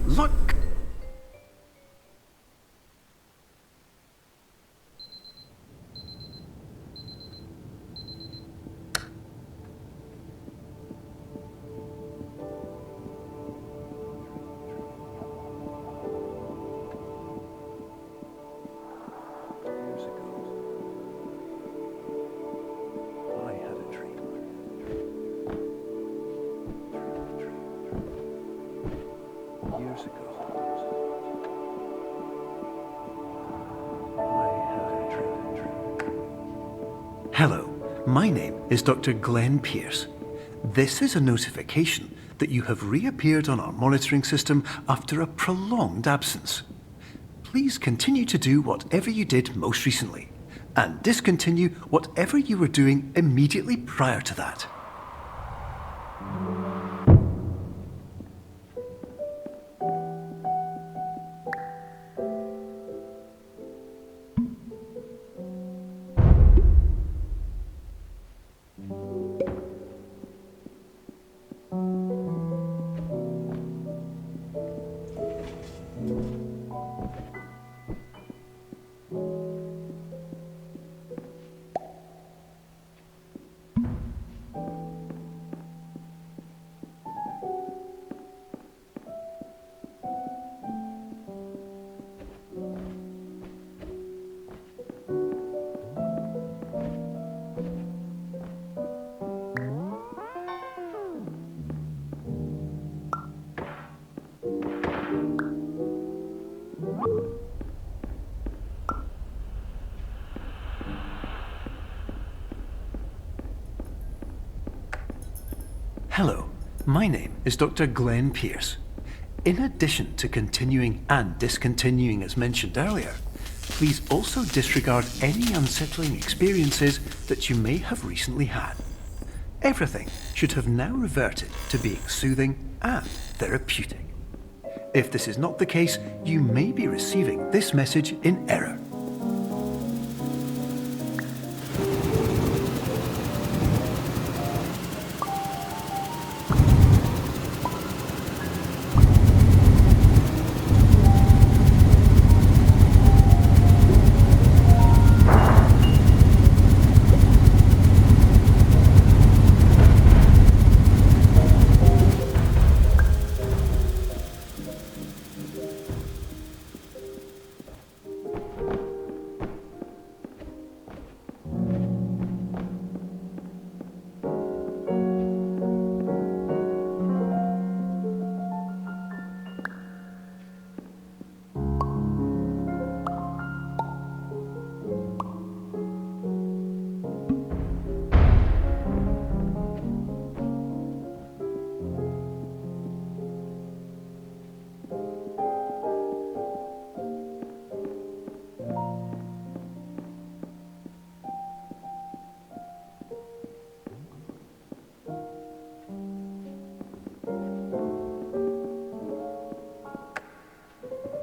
luck. Hello, my name is Dr. Glenn Pierce. This is a notification that you have reappeared on our monitoring system after a prolonged absence. Please continue to do whatever you did most recently, and discontinue whatever you were doing immediately prior to that. Hello, my name is Dr. Glenn Pierce. In addition to continuing and discontinuing as mentioned earlier, please also disregard any unsettling experiences that you may have recently had. Everything should have now reverted to being soothing and therapeutic. If this is not the case, you may be receiving this message in error.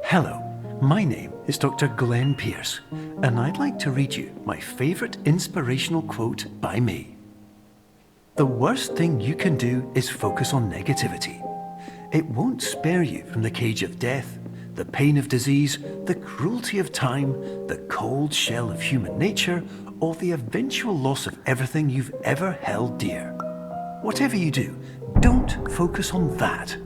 Hello, my name is Dr. Glenn Pierce, and I'd like to read you my favourite inspirational quote by me. The worst thing you can do is focus on negativity. It won't spare you from the cage of death, the pain of disease, the cruelty of time, the cold shell of human nature, or the eventual loss of everything you've ever held dear. Whatever you do, don't focus on that.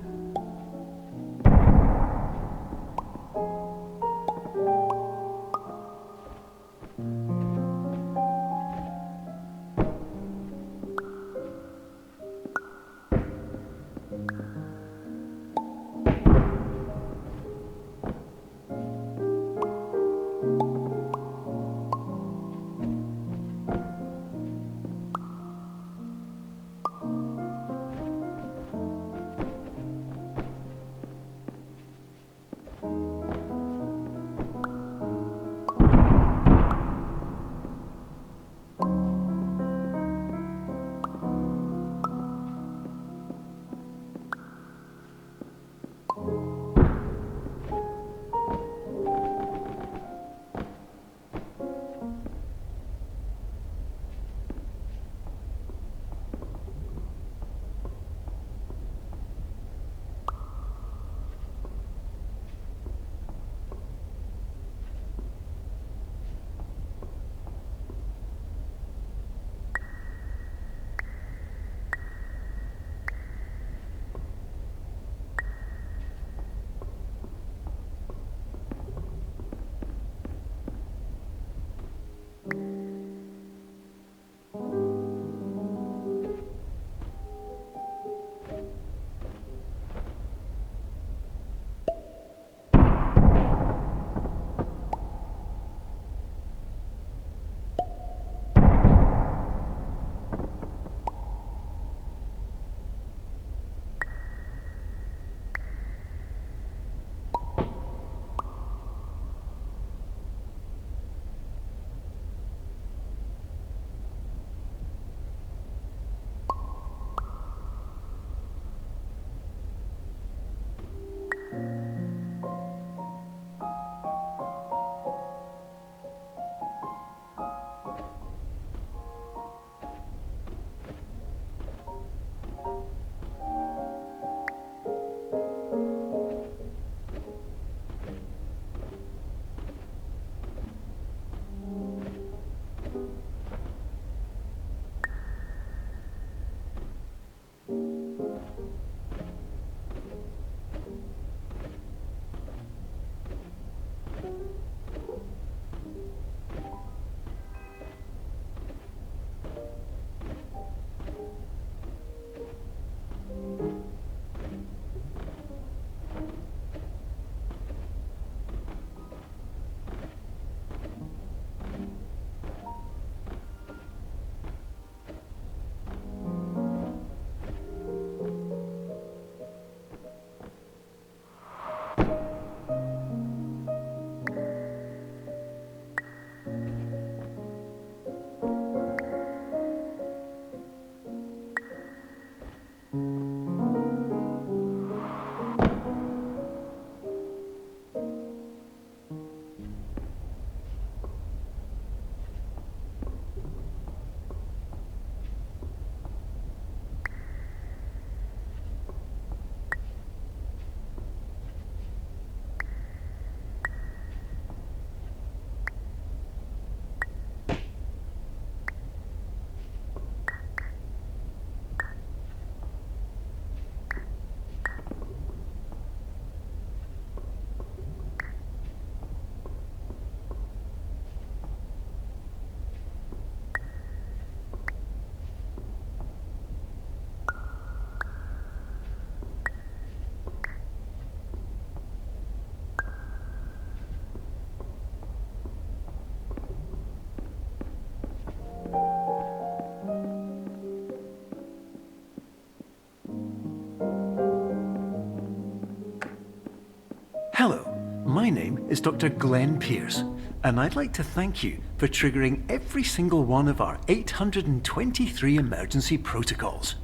Hello, my name is Dr. Glenn Pierce, and I'd like to thank you for triggering every single one of our 823 emergency protocols.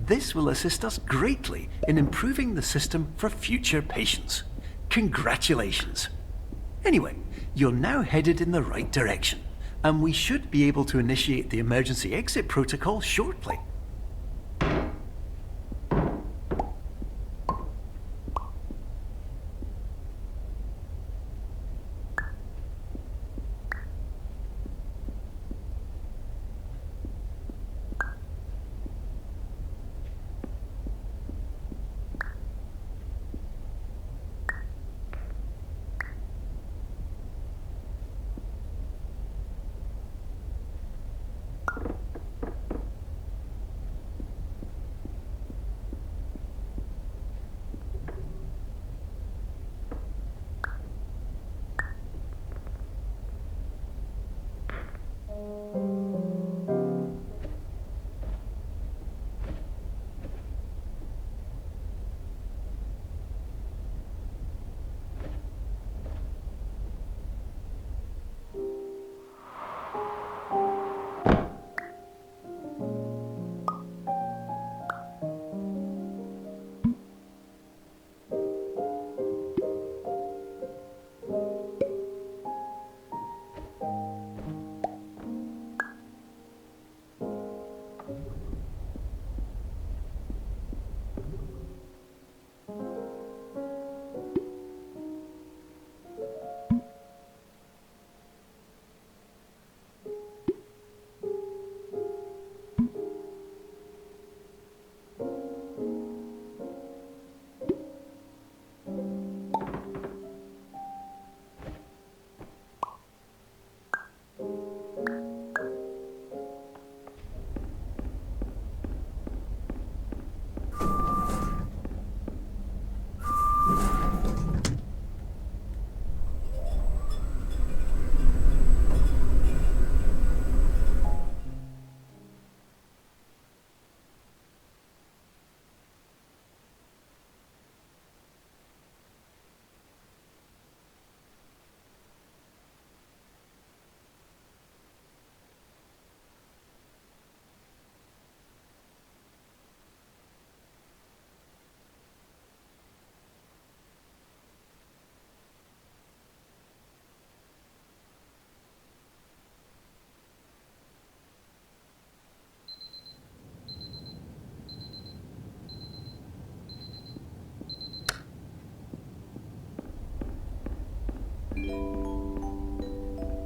This will assist us greatly in improving the system for future patients. Congratulations! Anyway, you're now headed in the right direction, and we should be able to initiate the emergency exit protocol shortly.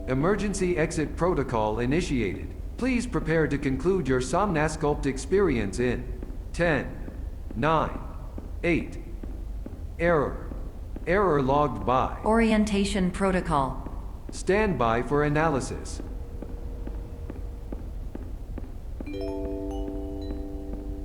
Emergency exit protocol initiated. Please prepare to conclude your Somnasculpt experience in 10, 9, 8. Error. Error logged by. Orientation protocol. Stand by for analysis.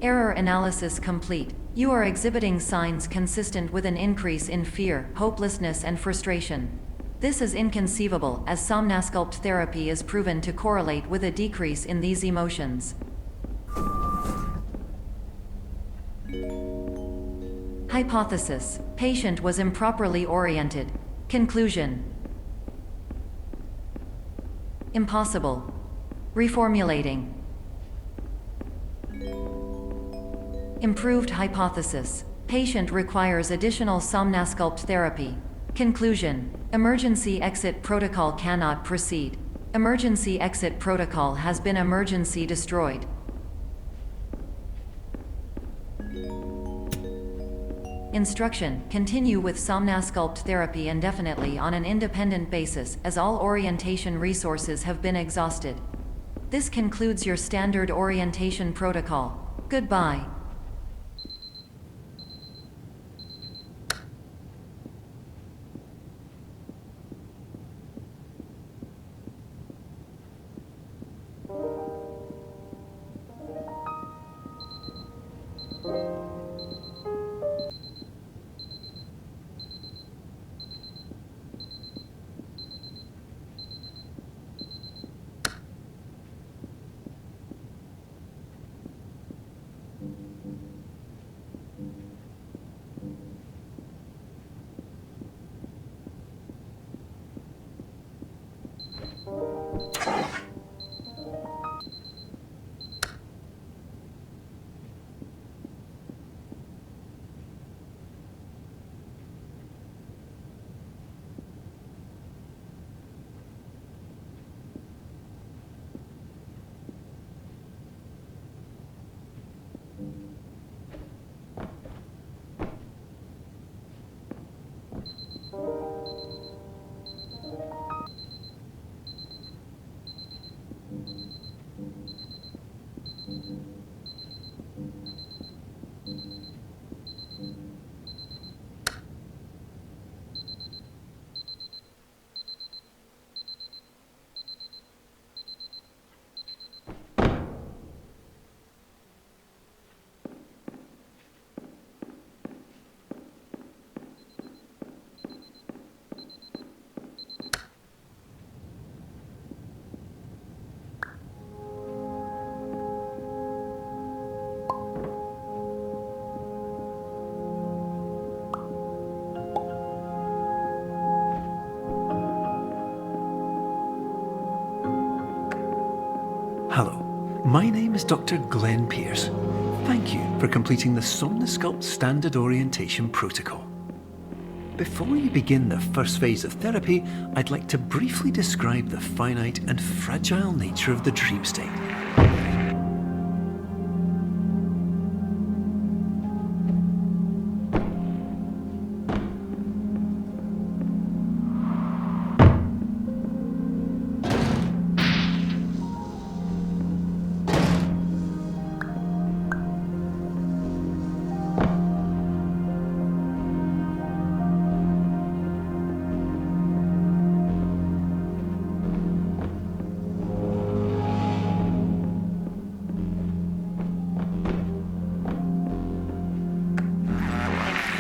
Error analysis complete. You are exhibiting signs consistent with an increase in fear, hopelessness, and frustration. This is inconceivable, as Somnasculpt therapy is proven to correlate with a decrease in these emotions. Hypothesis: patient was improperly oriented. Conclusion: impossible. Reformulating. Improved hypothesis: patient requires additional Somnasculpt therapy. Conclusion: emergency exit protocol cannot proceed. Emergency exit protocol has been emergency destroyed. Instruction: continue with Somnasculpt therapy indefinitely on an independent basis, as all orientation resources have been exhausted. This concludes your standard orientation protocol. Goodbye. Hello, my name is Dr. Glenn Pierce. Thank you for completing the Somnosculpt Standard Orientation Protocol. Before you begin the first phase of therapy, I'd like to briefly describe the finite and fragile nature of the dream state.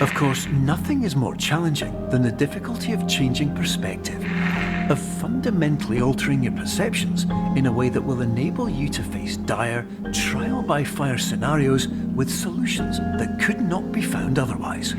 Of course, nothing is more challenging than the difficulty of changing perspective, of fundamentally altering your perceptions in a way that will enable you to face dire, trial-by-fire scenarios with solutions that could not be found otherwise.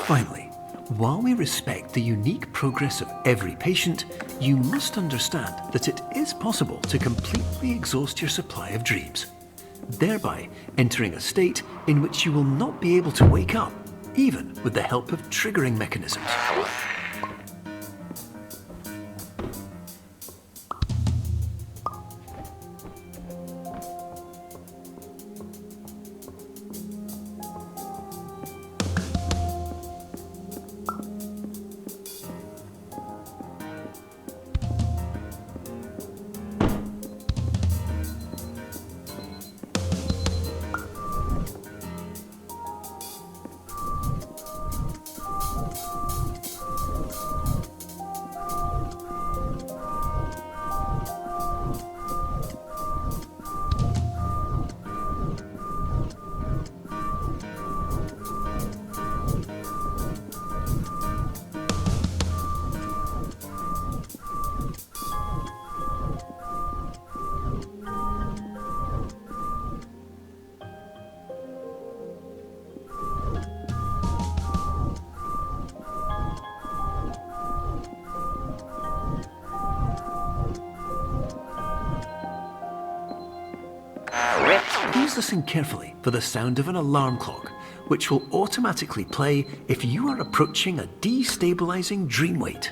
Finally, while we respect the unique progress of every patient, you must understand that it is possible to completely exhaust your supply of dreams, thereby entering a state in which you will not be able to wake up, even with the help of triggering mechanisms. Please listen carefully for the sound of an alarm clock, which will automatically play if you are approaching a destabilizing dream weight.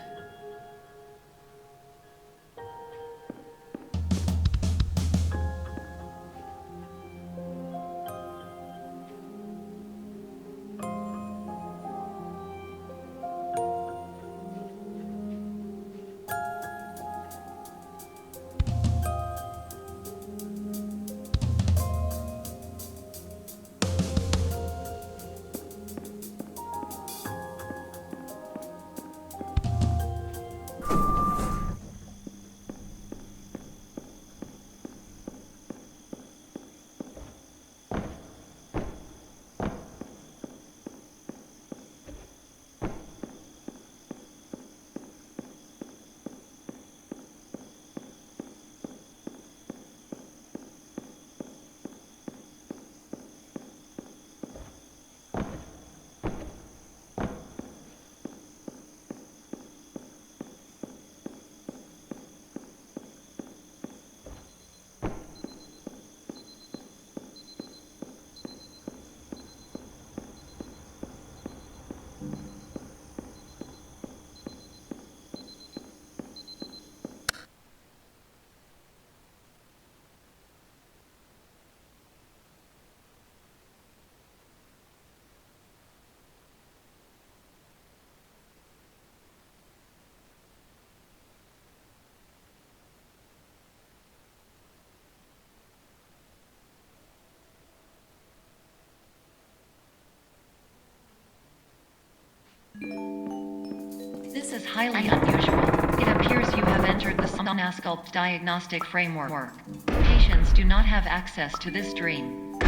This is highly unusual. It appears you have entered the Somnasculpt diagnostic framework. Patients do not have access to this dream.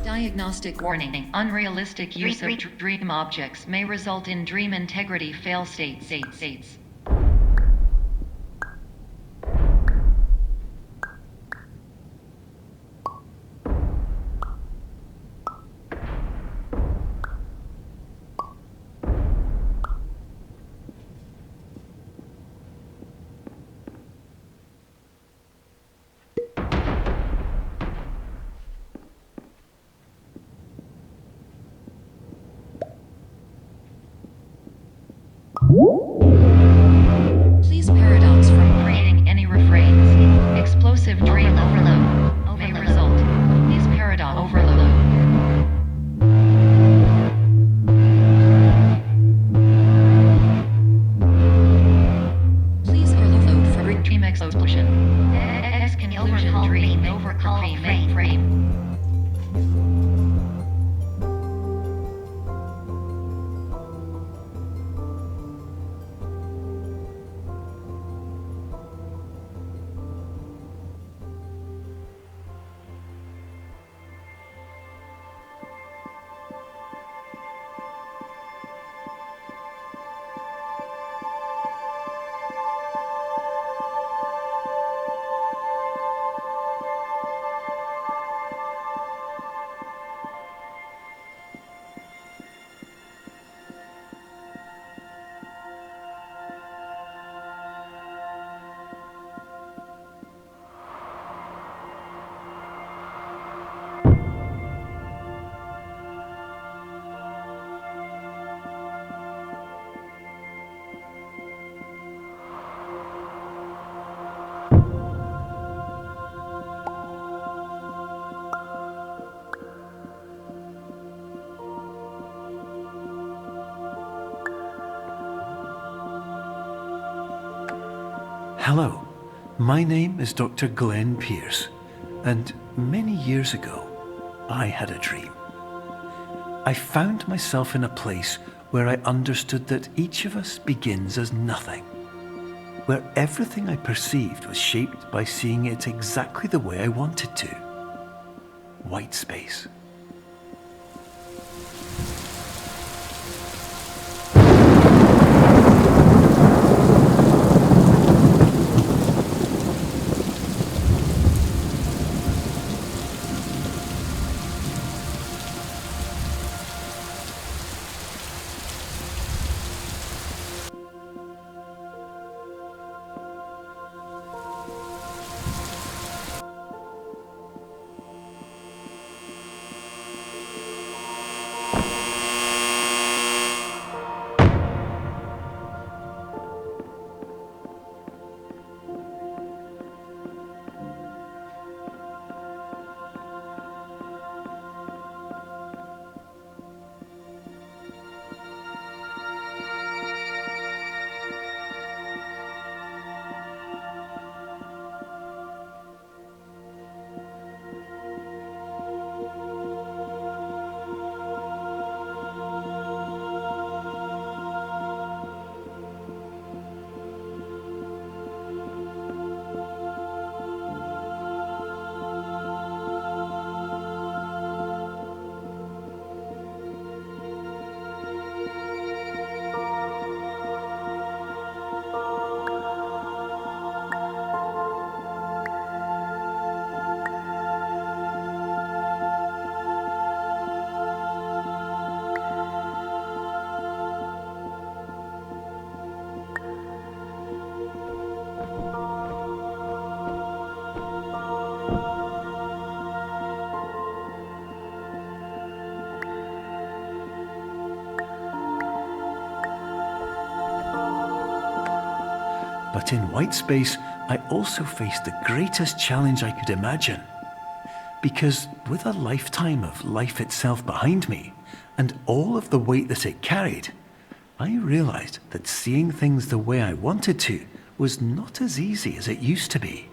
Diagnostic warning. Unrealistic use of dream objects may result in dream integrity fail states. Please paradox from creating any refrains. Explosive dream overload may result. Please paradox overload. Please overload for dream explosion. Exclusion dream overcall frame. Hello, my name is Dr. Glenn Pierce, and many years ago, I had a dream. I found myself in a place where I understood that each of us begins as nothing, where everything I perceived was shaped by seeing it exactly the way I wanted to. White space. But in white space, I also faced the greatest challenge I could imagine. Because with a lifetime of life itself behind me, and all of the weight that it carried, I realized that seeing things the way I wanted to was not as easy as it used to be.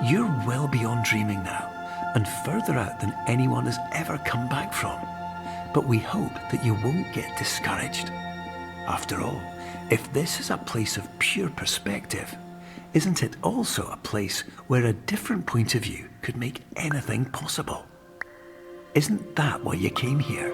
You're well beyond dreaming now, and further out than anyone has ever come back from. But we hope that you won't get discouraged. After all, if this is a place of pure perspective, isn't it also a place where a different point of view could make anything possible? Isn't that why you came here?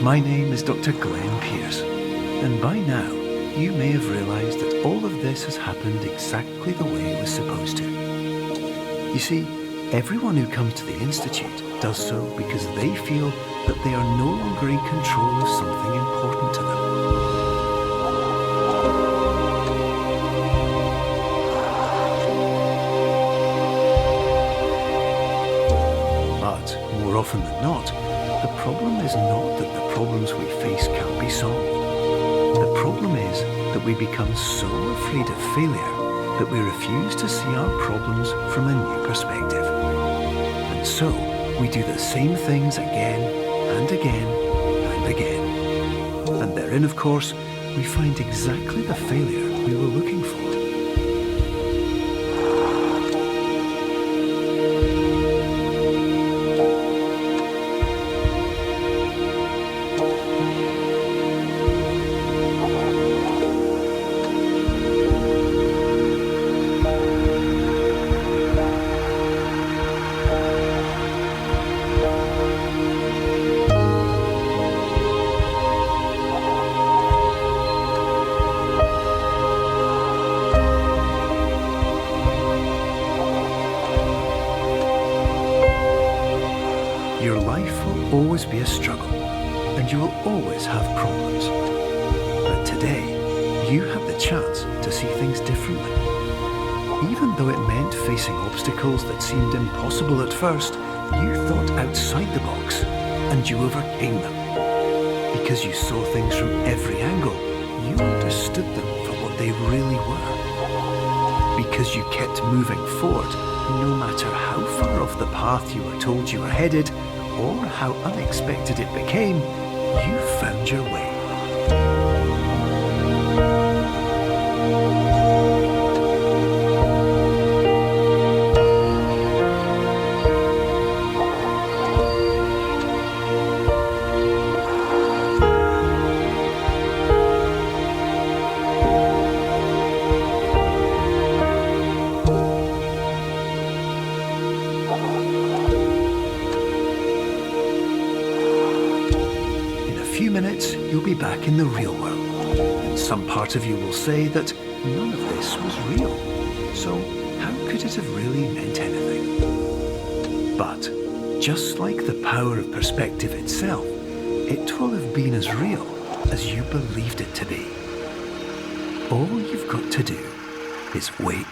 My name is Dr. Glenn Pierce, and by now you may have realized that all of this has happened exactly the way it was supposed to. You see, Everyone who comes to the Institute does so because they feel that they are no longer in control of something important to them. But more often than not, the problem is not that the problems we face can't be solved. The problem is that we become so afraid of failure that we refuse to see our problems from a new perspective. And so, we do the same things again and again and again. And therein, of course, we find exactly the failure we were looking for. Your life will always be a struggle, and you will always have problems. But today, you have the chance to see things differently. Even though it meant facing obstacles that seemed impossible at first, you thought outside the box, and you overcame them. Because you saw things from every angle, you understood them for what they really were. Because you kept moving forward, no matter how far off the path you were told you were headed, or how unexpected it became, you found your way. Minutes, you'll be back in the real world. And some part of you will say that none of this was real. So how could it have really meant anything? But just like the power of perspective itself, it will have been as real as you believed it to be. All you've got to do is wait